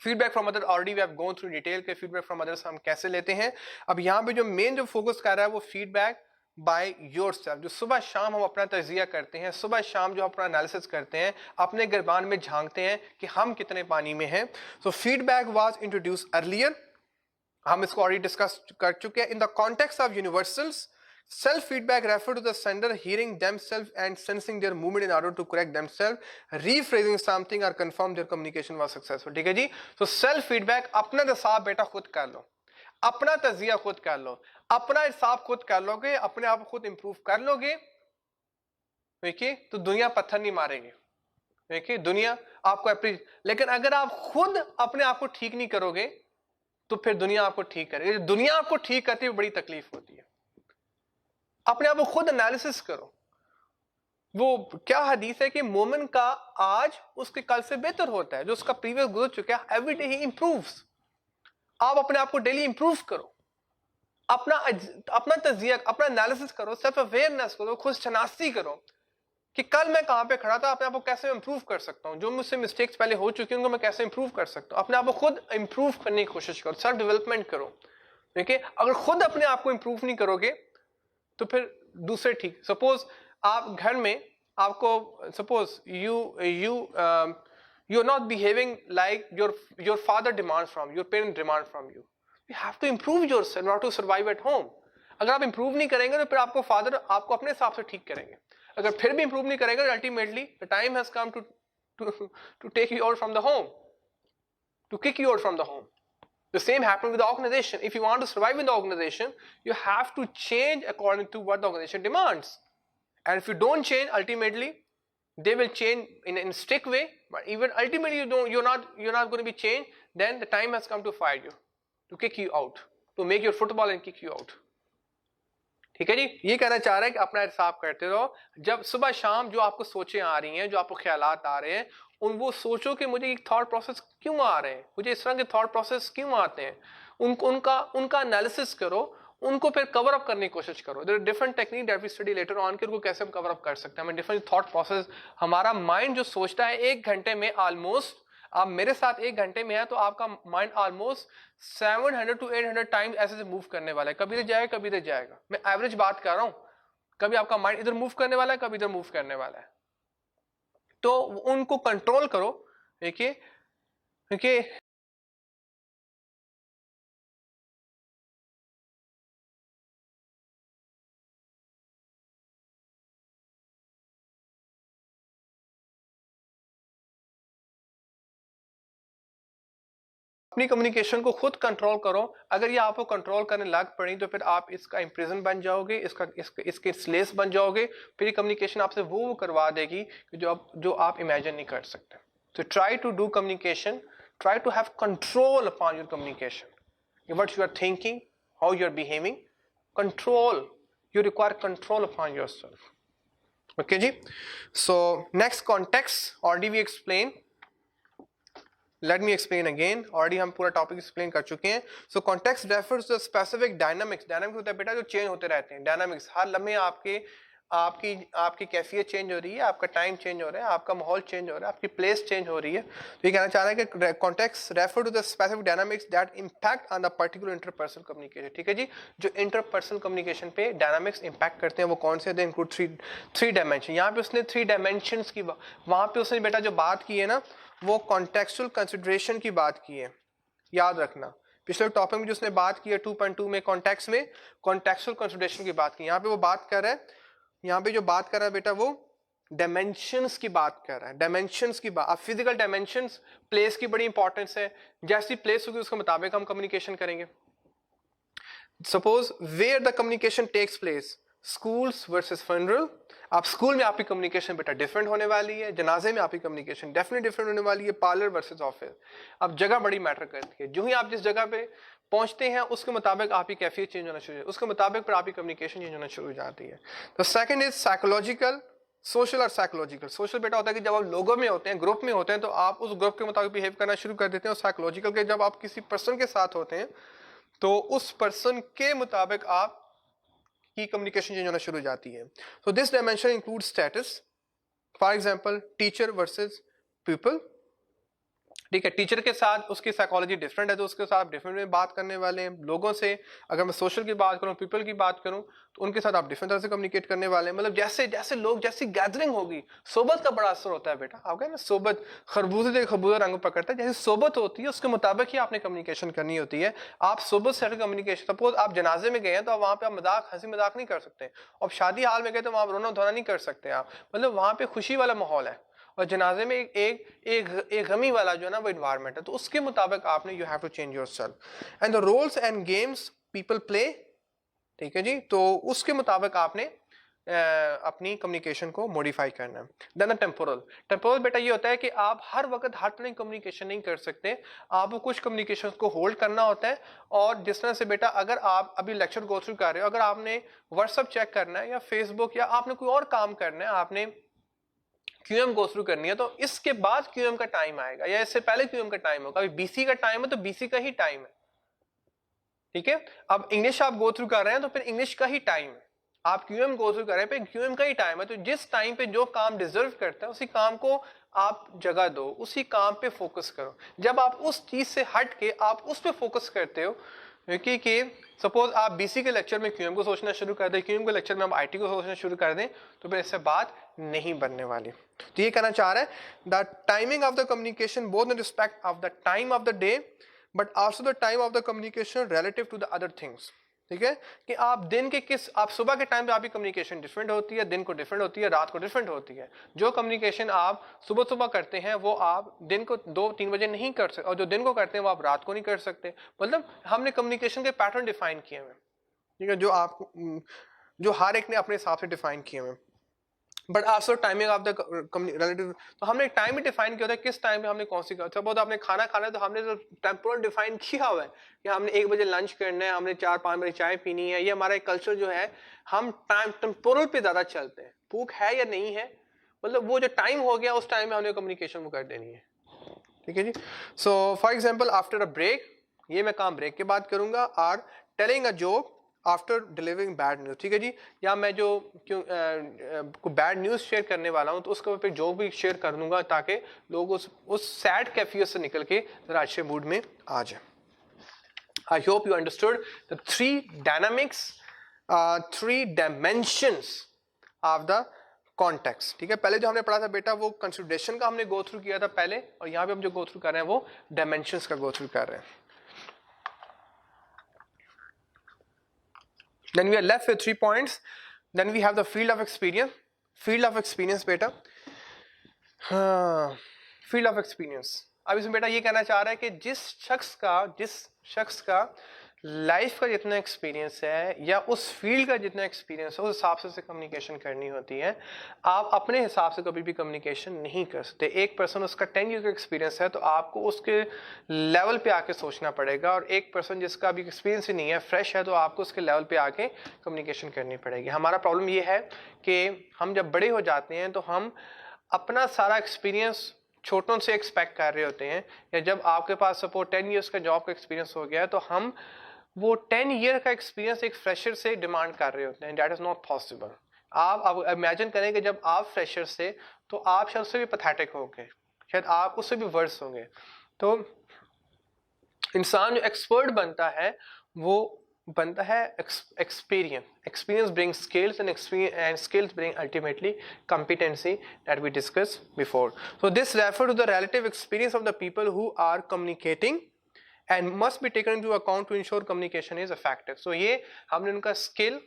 Feedback from other already we have gone through detail के फीडबैक फ्रॉम अदर्स हम कैसे लेते हैं। अब यहाँ पे जो मेन जो फोकस कर रहा है वो फीडबैक बाय योरसेल्फ। जो सुबह शाम हम अपना तजिया करते हैं, सुबह शाम जो अपना एनालिसिस करते हैं, अपने गिरबान में झांकते हैं कि हम कितने पानी में हैं। सो फीडबैक वाज इंट्रोड्यूस अर्लियर, हम इसको ऑलरेडी डिस्कस कर चुके हैं। In the context of universals, self feedback refer to the sender hearing themselves and sensing their movement in order to correct themselves, rephrasing something or confirm their communication was successful। ठीक है जी, तो सेल्फ फीडबैक, अपना हिसाब बेटा खुद कर लो, अपना तजिया खुद कर लो, अपना हिसाब खुद कर लोगे, अपने आप खुद इंप्रूव कर लोगे, देखिए तो दुनिया पत्थर नहीं मारेगी। देखिए दुनिया आपको अप्रीशिएट, लेकिन अगर आप खुद अपने आप को ठीक नहीं करोगे तो फिर दुनिया आपको ठीक करेगी। दुनिया आपको ठीक करती हुई बड़ी तकलीफ होती है। अपने आप को खुद एनालिसिस करो। वो क्या हदीस है कि मोमिन का आज उसके कल से बेहतर होता है, जो उसका प्रीवियस गुजर चुका है, एवरी डे ही इंप्रूव्स। आप अपने आप को डेली इंप्रूव करो, अपना तजिया, अपना एनालिसिस करो, सेल्फ अवेयरनेस करो, खुद शनाख्ती करो कि कल मैं कहां पे खड़ा था, अपने आप को कैसे इंप्रूव कर सकता हूं, जो मुझसे मिस्टेक्स पहले हो चुकी हैं उनको मैं कैसे इंप्रूव कर सकता हूं। अपने आप को खुद इंप्रूव करने की कोशिश करो, सेल्फ डेवलपमेंट करो। देखिए अगर खुद अपने आप को इंप्रूव नहीं करोगे तो फिर दूसरे ठीक। सपोज आप घर में, आपको suppose you are not behaving like your father demands from your parent demand from you have to improve yourself not to survive at home। अगर आप इंप्रूव नहीं करेंगे तो फिर आपको फादर आपको अपने हिसाब से ठीक करेंगे। अगर फिर भी इंप्रूव नहीं करेंगे तो ultimately the time has come to take you out from the home, to kick you out from the home। The same happened with the organization। If you want to survive in the organization, you have to change according to what the organization demands। And if you don't change, ultimately they will change in a strict way, but even ultimately you're not going to be changed, then the time has come to fire you, to kick you out, to make your football and kick you out। ठीक है जी, ये कहना चाह रहा है कि अपना हिसाब करते रहो। जब सुबह शाम जो आपको सोचें आ रही हैं, जो आपको ख्यालात आ रहे हैं, उन वो सोचो कि मुझे एक थॉट प्रोसेस क्यों आ रहे हैं, मुझे इस तरह के थॉट प्रोसेस क्यों आते हैं, उनका एनालिसिस करो, उनको फिर कवर अप करने की कोशिश करो। There are different technique that we study later on कि उनको कैसे हम कवर अप कर सकते हैं। हमें डिफरेंट थॉट प्रोसेस, हमारा माइंड जो सोचता है 1 घंटे में ऑलमोस्ट, आप मेरे साथ 1 घंटे में है तो आपका माइंड ऑलमोस्ट 700 to 800 टाइम्स ऐसे से मूव करने वाला है। कभी इधर जाएगा कभी इधर जाएगा, मैं एवरेज बात कर रहा हूं। कभी आपका माइंड इधर मूव करने वाला है, कभी इधर मूव करने वाला है। तो उनको कंट्रोल करो। देखिए अपनी कम्युनिकेशन को खुद कंट्रोल करो। अगर ये आपको कंट्रोल करने लग पड़ी तो फिर आप इसका इम्प्रिजन बन जाओगे, इसके स्लेव्स बन जाओगे। फिर कम्युनिकेशन आपसे वो करवा देगी कि जो आप इमेजिन नहीं कर सकते। तो try to do communication, try to have control upon your communication, what you are thinking, how you are behaving, control, you require control upon yourself. Okay जी। So next context already we explain, let me explain again, already हम पूरा टॉपिक एक्सप्लेन कर चुके हैं। So context refers to specific dynamics, dynamics होता है बेटा जो चेंज होते रहते हैं। डायनामिक्स हर लम्हे आपकी कैफियत चेंज हो रही है, आपका टाइम चेंज हो रहा है, आपका माहौल चेंज हो रहा है, आपकी प्लेस चेंज हो रही है। तो ये कहना चाह रहा है कि context refer to the specific dynamics that impact on the particular interpersonal communication. ठीक है जी, जो इंटरपर्सनल कम्युनिकेशन पे डायनामिक्स इंपैक्ट करते हैं वो कौन से? They include three dimension. यहाँ पे उसने 3 डायमेंशंस की, वहां पे उसने बेटा जो बात की है ना, वो कॉन्टेक्चुअल कंसिडरेशन की बात की है, याद रखना। पिछले टॉपिक में जो उसने बात की है 2.2 में कॉन्टेक्स्ट में कॉन्टेक्चुअल कंसिडरेशन की बात की। यहाँ पे वो बात कर रहा है, यहाँ पे जो बात कर रहा है बेटा वो डायमेंशंस की बात कर रहा है। डायमेंशंस की बात, फिजिकल डायमेंशंस, प्लेस की बड़ी इंपॉर्टेंस है। जैसी प्लेस होगी उसके मुताबिक हम कम्युनिकेशन करेंगे। Suppose where the communication takes place, schools versus funeral. आप स्कूल में आपकी कम्युनिकेशन बेटा डिफरेंट होने वाली है, जनाजे में आपकी कम्युनिकेशन डेफिनेटली डिफरेंट होने वाली है, पार्लर वर्सेस ऑफिस। अब जगह बड़ी मैटर करती है। जो ही आप जिस जगह पे पहुंचते हैं उसके मुताबिक आपकी कैफियत चेंज होना शुरू, उसके मुताबिक पर आपकी कम्युनिकेशन चेंज होना शुरू हो जाती है। तो सेकंड इज साइकोलॉजिकल, सोशल और साइकोलॉजिकल। सोशल बेटा होता है कि जब आप लोगों में होते हैं, ग्रुप में होते हैं, तो आप उस ग्रुप के मुताबिक बिहेव करना शुरू कर देते हैं। और साइकोलॉजिकल के जब आप किसी पर्सन के साथ होते हैं तो उस पर्सन के मुताबिक आप की कम्युनिकेशन चेंज होना शुरू हो जाती है। So this dimension include status, for example teacher versus people. ठीक है, टीचर के साथ उसकी साइकोलॉजी डिफरेंट है तो उसके साथ डिफरेंट में बात करने वाले हैं। लोगों से अगर मैं सोशल की बात करूं, पीपल की बात करूं, तो उनके साथ आप डिफरेंट तरह से कम्युनिकेट करने वाले हैं। मतलब जैसे जैसे लोग, जैसी गैदरिंग होगी, सोबत का बड़ा असर होता है बेटा। आप कहते हैं सोबत खरबूजे से खरबूजा रंग पकड़ता है, जैसे सोबत होती है उसके मुताबिक ही आपने कम्युनिकेशन करनी होती है। आप सोबत से कम्युनिकेशन, सपोज आप जनाजे में गए हैं तो वहां पे आप मजाक, हंसी मजाक नहीं कर सकते। और शादी हाल में गए तो वहां रोना धोना नहीं कर सकते आप। मतलब वहां पे खुशी वाला माहौल है और जनाजे में एक गमी वाला जो है ना वो इन्वायरमेंट है। तो उसके मुताबिक आपने you have to change yourself. And the roles and games people play, ठीक है जी, तो उसके मुताबिक आपने अपनी कम्युनिकेशन को मॉडिफाई करना है। देन टेम्पोरल, टेम्पोरल बेटा ये होता है कि आप हर वक्त हर तरह की कम्युनिकेशन नहीं कर सकते, आपको कुछ कम्युनिकेशन को होल्ड करना होता है। और जिस तरह से बेटा अगर आप अभी लेक्चर गो थ्रू कर रहे हो, अगर आपने व्हाट्सएप चेक करना है या फेसबुक या आपने कोई और काम करना है, आपने क्यूएम गो थ्रू करनी है, तो इसके बाद क्यूएम का टाइम आएगा या इससे पहले क्यूएम का टाइम होगा। अभी बीसी का टाइम है तो बीसी का ही टाइम है, ठीक है। अब इंग्लिश आप गो थ्रू कर रहे हैं तो फिर इंग्लिश का ही टाइम है, आप क्यूएम गो थ्रू कर रहे हैं क्यूएम का ही टाइम है। तो जिस टाइम पे जो काम डिजर्व करता है उसी काम को आप जगह दो, उसी काम पे फोकस करो। जब आप उस चीज से हट के आप उस पे फोकस करते हो, क्योंकि सपोज आप बीसी के लेक्चर में क्यूएम को सोचना शुरू कर दें, क्यूएम के लेक्चर में आप आईटी को सोचना शुरू कर दें, तो फिर इससे बात नहीं बनने वाली। तो ये कहना चाह रहा है the timing of the communication both in respect of the time of the day but also the time of the communication relative to the other things. ठीक है, कि आप दिन के आप सुबह के टाइम पे आपकी कम्युनिकेशन डिफरेंट होती है, दिन को डिफरेंट होती है, रात को डिफरेंट होती है। जो कम्युनिकेशन आप सुबह सुबह करते हैं वो आप दिन को 2-3 बजे नहीं कर सकते, और जो दिन को करते हैं वो आप रात को नहीं कर सकते। मतलब हमने कम्युनिकेशन के पैटर्न डिफाइन किए हुए, ठीक है, जो हर एक ने अपने हिसाब से डिफाइन किए हुए। But also timing of the relative, तो हमने एक टाइम भी डिफाइन किया होता है, किस टाइम पे हमने कौन सी, सपोज आपने खाना खाना है तो हमने तो टेम्पोरल डिफाइन किया हुआ है कि हमने 1 बजे लंच करना है, हमने 4-5 बजे चाय पीनी है। ये हमारा एक कल्चर जो है, हम टाइम टेम्पोरल पे ज्यादा चलते हैं, भूख है या नहीं है, मतलब वो जो टाइम हो गया उस टाइम में हमने कम्युनिकेशन वो कर देनी है, ठीक है जी। So for example after a break, ये मैं काम ब्रेक के बाद करूंगा, or telling a joke after delivering bad news, ठीक है जी। या मैं जो कोई बैड न्यूज शेयर करने वाला हूं तो उसके ऊपर जोक भी शेयर कर दूंगा ताकि लोग उस सैड कैफियत से निकल के जरा अच्छे मूड में आ जाए। आई hope you understood the 3 dynamics, 3 dimensions of the context, ठीक है। पहले जो हमने पढ़ा था बेटा वो कंसिडरेशन का हमने गो थ्रू किया था पहले, और यहाँ पे हम जो गो थ्रू कर रहे हैं वो डायमेंशंस का गो थ्रू कर रहे हैं। Then we are left with 3 points. Then we have the field of experience. Field of experience बेटा, field of experience। अब इसमें बेटा ये कहना चाह रहा है कि जिस शख्स का लाइफ का जितना एक्सपीरियंस है या उस फील्ड का जितना एक्सपीरियंस है उस हिसाब से कम्युनिकेशन करनी होती है। आप अपने हिसाब से कभी भी कम्युनिकेशन नहीं कर सकते। एक पर्सन उसका 10 ईयर का एक्सपीरियंस है तो आपको उसके लेवल पे आके सोचना पड़ेगा, और एक पर्सन जिसका अभी एक्सपीरियंस ही नहीं है, फ्रेश है, तो आपको उसके लेवल पे आके कम्युनिकेशन करनी पड़ेगी। हमारा प्रॉब्लम ये है कि हम जब बड़े हो जाते हैं तो हम अपना सारा एक्सपीरियंस छोटों से एक्सपेक्ट कर रहे होते हैं, या जब आपके पास सपोज 10 ईयर्स का जॉब का एक्सपीरियंस हो गया है तो हम वो 10 ईयर का एक्सपीरियंस एक फ्रेशर से डिमांड कर रहे होते हैं। That is not possible. आप अब इमेजिन करें कि जब आप फ्रेशर से, तो आप शायद उससे भी पैथेटिक होंगे, शायद आप उससे भी वर्स होंगे। तो इंसान जो एक्सपर्ट बनता है वो बनता है experience bring skills and skills bring ultimately competency that we discussed before. So this refer to the relative experience of the people who are communicating and must be taken into account to ensure communication is effective. So ये हमने उनका स्किल,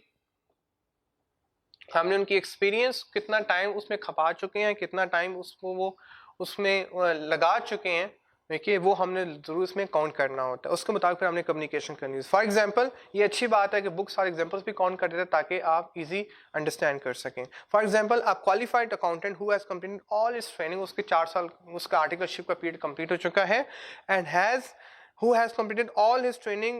हमने उनकी एक्सपीरियंस, कितना टाइम उसमें खपा चुके हैं, कितना टाइम उसको वो उसमें लगा चुके हैं, देखिए वो हमने जरूर इसमें काउंट करना होता है। उसके मुताबिक फिर हमने कम्युनिकेशन करनी है। फॉर एग्जांपल ये अच्छी बात है कि बुक्स और एग्जांपल्स भी काउंट कर देते हैं ताकि आप इजी अंडरस्टैंड कर सकें। For example a qualified accountant who has completed all his training, उसके 4 साल उसका आर्टिकलशिप का पीरियड कंप्लीट हो चुका है, and who has completed all his training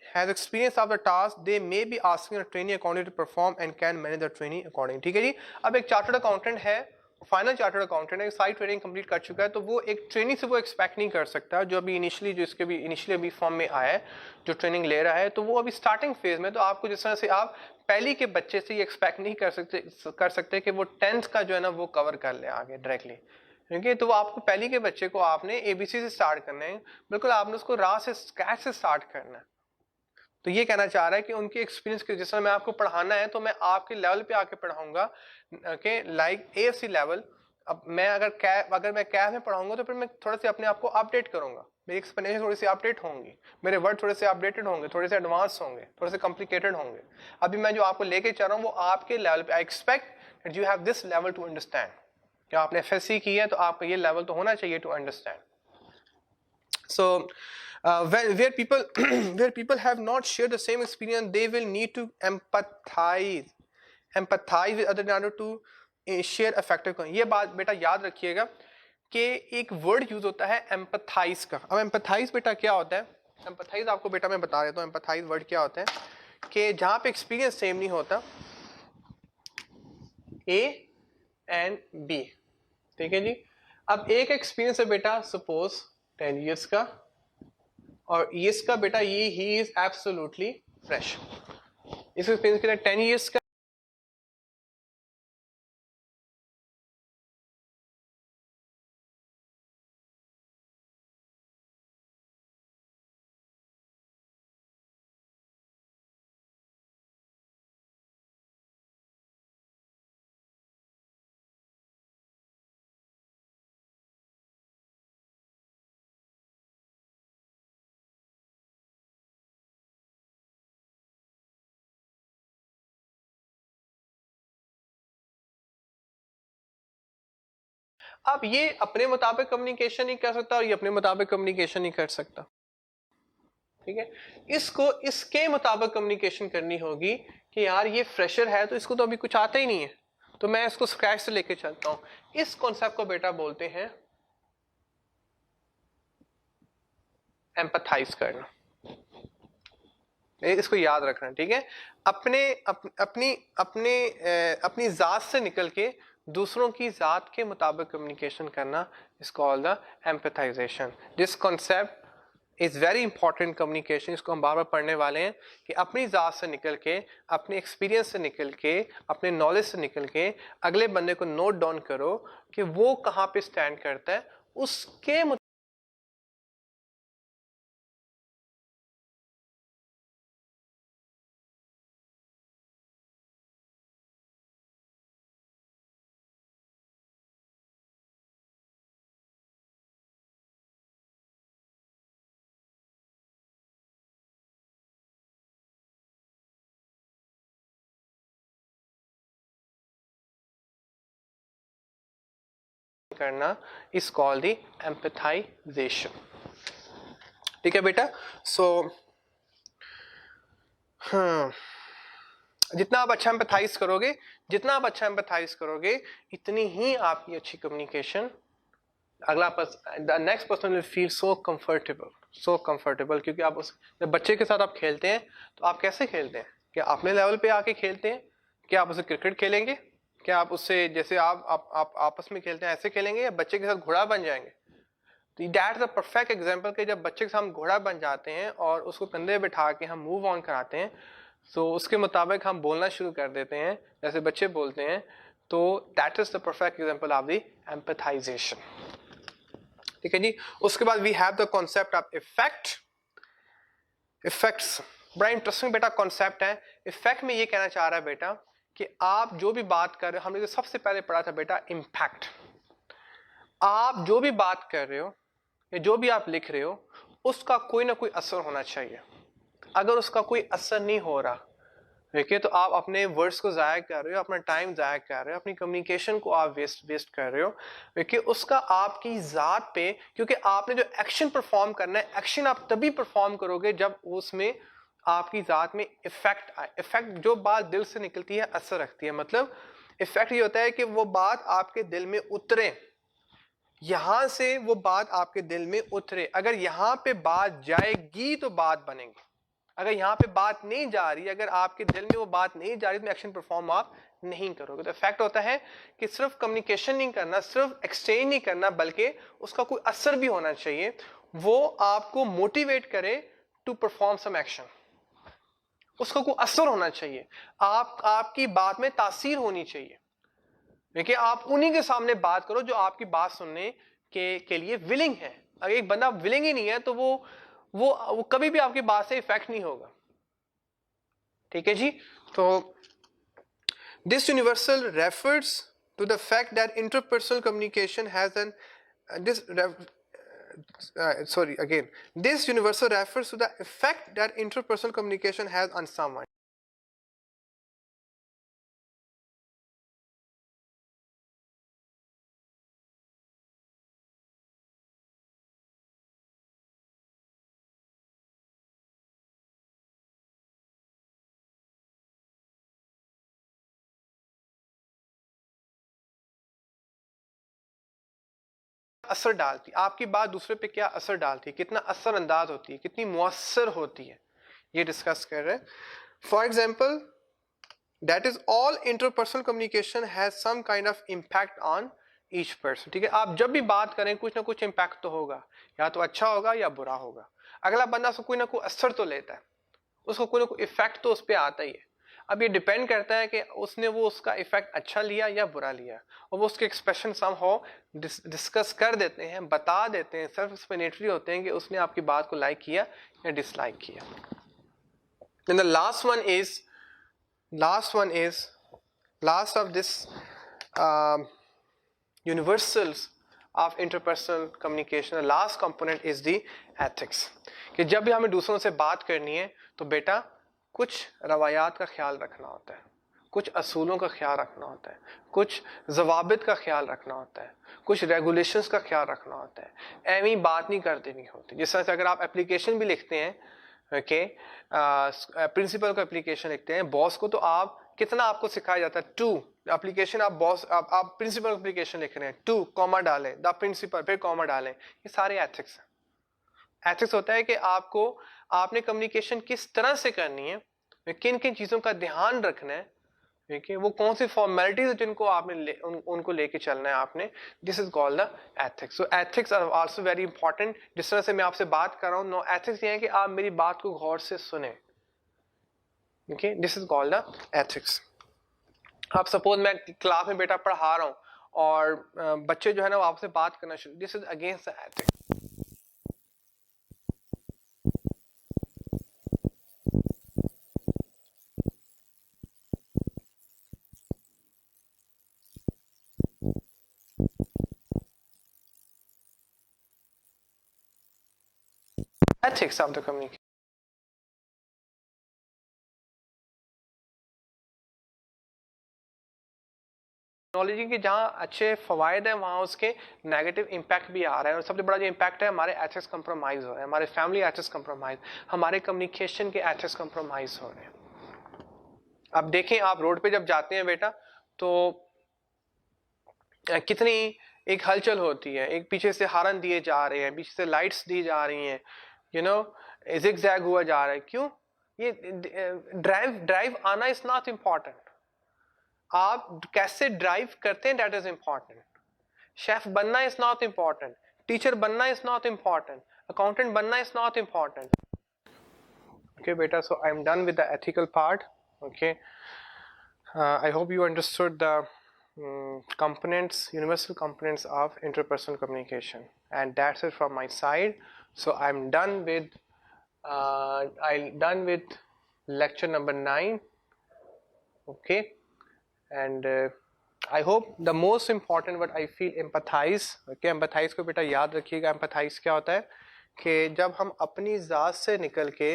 has experience of the task, they may be asking a trainee accountant to perform and can manage the trainee accordingly, ठीक है जी। अब एक चार्टर्ड अकाउंटेंट है, फाइनल चार्टर्ड अकाउंटेंट है, सारी ट्रेनिंग कंप्लीट कर चुका है, तो वो एक ट्रेनी से वो एक्सपेक्ट नहीं कर सकता जो अभी इनिशियली जो इसके भी इनिशियली अभी फॉर्म में आया है, जो ट्रेनिंग ले रहा है, तो वो अभी स्टार्टिंग फेज में। तो आपको जिस तरह से आप पहली के बच्चे से ये एक्सपेक्ट नहीं कर सकते कि वो 10th का जो है ना वो कवर कर ले आगे डायरेक्टली, क्योंकि तो आपको पहली के बच्चे को आपने एबीसी से स्टार्ट करना है, बिल्कुल आपने उसको रा से स्क्रैच से स्टार्ट करना है। तो ये कहना चाह रहा है कि उनके एक्सपीरियंस के जिस तरह मैं आपको पढ़ाना है तो मैं आपके लेवल पे आके पढ़ाऊंगा कि लाइक एएफसी लेवल। अब मैं अगर मैं कैफ में पढ़ाऊंगा तो फिर मैं थोड़ा सा अपने आप को अपडेट करूंगा, मेरी एक्सप्लेनेशन थोड़ी सी अपडेट होंगी, मेरे वर्ड थोड़े से अपडेटेड होंगे, थोड़े से एडवांस होंगे, थोड़े से कॉम्प्लिकेटेड होंगे। अभी मैं जो आपको लेके चल रहा हूँ वो आपके लेवल पे, I expect that you have this level to understand. क्या आपने एफएससी की है तो आपका ये लेवल तो होना चाहिए to understand. So where people have not shared the same experience, they will need to empathize empathize with other in order to share effective। ये बात बेटा याद रखिएगा कि एक वर्ड यूज होता है एम्पथाइज का। अब एम्पथाइज बेटा क्या होता है, एम्पथाइज आपको बेटा मैं बता देता हूँ एम्पथाइज वर्ड क्या होता है कि जहाँ पे एक्सपीरियंस सेम नहीं होता, ए एंड बी, ठीक है जी। अब एक एक्सपीरियंस है बेटा सपोज 10 years का, और इसका बेटा ये ही इज एब्सोल्युटली फ्रेश। इस एक्सपीरियंस के लिए 10 years का अब ये अपने मुताबिक कम्युनिकेशन नहीं कर सकता और ये अपने मुताबिक कम्युनिकेशन नहीं कर सकता, ठीक है। इसको इसके मुताबिक कम्युनिकेशन करनी होगी कि यार ये फ्रेशर है तो इसको तो अभी कुछ आता ही नहीं है, तो मैं इसको स्क्रैच से लेके चलता हूं। इस कॉन्सेप्ट को बेटा बोलते हैं एम्पथाइज करना। इसको याद रखना, ठीक है। अपनी जात से निकल के दूसरों की जात के मुताबिक कम्युनिकेशन करना is called the empathization. This concept is very important communication. इसको हम बार बार पढ़ने वाले हैं कि अपनी जात से निकल के, अपने एक्सपीरियंस से निकल के, अपने नॉलेज से निकल के अगले बंदे को नोट डाउन करो कि वो कहाँ पे स्टैंड करता है, उसके करना इज कॉल्ड द एम्पथाइजेशन, ठीक है बेटा। सो हाँ, जितना आप अच्छा एम्पथाइज करोगे, जितना आप अच्छा एम्पथाइज करोगे, इतनी ही आपकी अच्छी कम्युनिकेशन, अगला the next person will feel so comfortable, so comfortable. क्योंकि आप उस जब बच्चे के साथ आप खेलते हैं तो आप कैसे खेलते हैं, क्या अपने लेवल पे आके खेलते हैं, क्या आप उससे क्रिकेट खेलेंगे, क्या आप उससे जैसे आप आपस में खेलते हैं ऐसे खेलेंगे, या बच्चे के साथ घोड़ा बन जाएंगे। तो that is a perfect example कि जब बच्चे के साथ हम घोड़ा बन जाते हैं और उसको कंधे बिठा के हम मूव ऑन कराते हैं, तो उसके मुताबिक हम बोलना शुरू कर देते हैं जैसे बच्चे बोलते हैं, तो that is the perfect example of the empathization, ठीक है जी। उसके बाद we have the concept of effect. Effects बड़ा इंटरेस्टिंग बेटा कॉन्सेप्ट है। इफेक्ट में ये कहना चाह रहा है बेटा कि आप जो भी बात कर रहे हो, हमने तो सबसे पहले पढ़ा था बेटा इम्पैक्ट। आप जो भी बात कर रहे हो या जो भी आप लिख रहे हो, उसका कोई ना कोई असर होना चाहिए। अगर उसका कोई असर नहीं हो रहा, देखिए, तो आप अपने वर्ड्स को ज़ाया कर रहे हो, अपना टाइम ज़ाया कर रहे हो, अपनी कम्युनिकेशन को आप वेस्ट कर रहे हो। देखिए, उसका आपकी ज़ात पे, क्योंकि आपने जो एक्शन परफॉर्म करना है, एक्शन आप तभी परफॉर्म करोगे जब उसमें आपकी ज़ात में इफेक्ट आए। इफेक्ट, जो बात दिल से निकलती है असर रखती है। मतलब इफेक्ट ये होता है कि वो बात आपके दिल में उतरे, यहां से वो बात आपके दिल में उतरे। अगर यहां पे बात जाएगी तो बात बनेगी, अगर यहाँ पे बात नहीं जा रही, अगर आपके दिल में वो बात नहीं जा रही, तो एक्शन परफॉर्म आप नहीं करोगे। तो इफेक्ट होता है कि सिर्फ कम्युनिकेशन नहीं करना, सिर्फ एक्सचेंज नहीं करना, बल्कि उसका कोई असर भी होना चाहिए, वो आपको मोटिवेट करे टू परफॉर्म सम एक्शन। उसका कोई असर होना चाहिए, आपकी बात में तासीर होनी चाहिए। देखिए, आप उन्हीं के सामने बात करो जो आपकी बात सुनने के लिए विलिंग है। अगर एक बंदा विलिंग ही नहीं है तो वो कभी भी आपकी बात से इफेक्ट नहीं होगा, ठीक है जी। तो this universal refers to the fact that interpersonal communication has an this sorry again, this universal refers to the effect that interpersonal communication has on someone. असर डालती, आपकी बात दूसरे पे क्या असर डालती है, कितना असरअंदाज होती है, कितनी मुअस्सर होती है, ये डिस्कस कर रहे हैं. For example, that is all interpersonal communication has some kind of impact on each person. ठीक है, आप जब भी बात करें कुछ ना कुछ इम्पैक्ट तो होगा, या तो अच्छा होगा या बुरा होगा. अगला बंदा उसको कोई ना कोई असर तो लेता है, उसको कोई ना कोई इफेक्ट तो उस पर आता ही है. अब ये डिपेंड करता है कि उसने वो उसका इफेक्ट अच्छा लिया या बुरा लिया, और वो उसके एक्सप्रेशन सम हो डिस्कस कर देते हैं, बता देते हैं, सेल्फ एक्सप्लेनेटरी होते हैं कि उसने आपकी बात को लाइक किया या डिसलाइक किया. Then the last of this universals of interpersonal communication, the last component is the ethics. कि जब भी हमें दूसरों से बात करनी है तो बेटा कुछ रवायात का ख्याल रखना होता है, कुछ असूलों का ख्याल रखना होता है, कुछ जवाबित का ख्याल रखना होता है, कुछ रेगुलेशंस का ख्याल रखना होता है. ऐवी बात नहीं कर देनी होती. जिस तरह से अगर आप एप्लीकेशन भी लिखते हैं, ओके, प्रिंसिपल को एप्लीकेशन लिखते हैं, बॉस को तो आप कितना आपको सिखाया जाता है, टू एप्लीकेशन, आप बॉस आप प्रिंसिपल एप्लीकेशन लिख रहे हैं, टू कॉमा डालें, द प्रिंसिपल, फिर कॉमा डालें. ये सारे एथिक्स हैं. एथिक्स होता है कि आपने कम्युनिकेशन किस तरह से करनी है, किन किन चीज़ों का ध्यान रखना है, ठीक है, वो कौन सी फॉर्मेलिटीज जिनको आपने उनको लेके चलना है आपने. This is called the ethics. So ethics are also very important. जिस तरह से मैं आपसे बात कर रहा हूँ, नो एथिक्स ये है कि आप मेरी बात को गौर से सुने. Okay, this is called the ethics. आप सपोज मैं क्लास में बेटा पढ़ा रहा हूँ और बच्चे जो है ना वो आपसे बात करना शुरू, this is against the ethics. Ethics of the communication. Technology के जहाँ अच्छे फ़वायद हैं वहाँ उसके नेगेटिव इम्पैक्ट भी आ रहा है. और सबसे बड़ा जो इम्पैक्ट है, हमारे एथिक्स कंप्रोमाइज़ हो रहे हैं, हमारे फैमिली एथिक्स कंप्रोमाइज़, हमारे कम्युनिकेशन के एथिक्स कंप्रोमाइज़ हो रहे हैं. अब देखें, आप रोड पे जब जाते हैं बेटा तो कितनी एक हलचल होती है, एक पीछे से हारन दिए जा रहे हैं, पीछे से लाइट्स दी जा रही हैं, यू नो, जिगजैग हुआ जा रहा है. क्यों? ये ड्राइव आना इज नॉट इम्पॉर्टेंट. आप कैसे ड्राइव करते हैं दैट इज इम्पॉर्टेंट. शेफ बनना इज नॉट इम्पॉर्टेंट, टीचर बनना इज नॉट इम्पॉर्टेंट, अकाउंटेंट बनना इज नॉट इम्पॉर्टेंट. ओके बेटा, so I am done with the ethical part. Okay, I hope you understood the components, universal components of interpersonal communication, and that's it from my side. So I'm done with lecture number 9. Okay, and I hope the most important what I feel, empathize. Okay, empathize को बेटा याद रखिएगा. empathize क्या होता है कि जब हम अपनी ज़ात से निकल के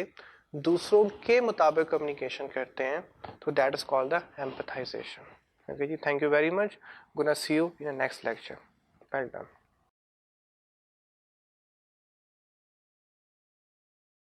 दूसरों के मुताबिक कम्युनिकेशन करते हैं तो that is called the empathization. Okay, thank you very much. Gonna see you in the next lecture. Well done.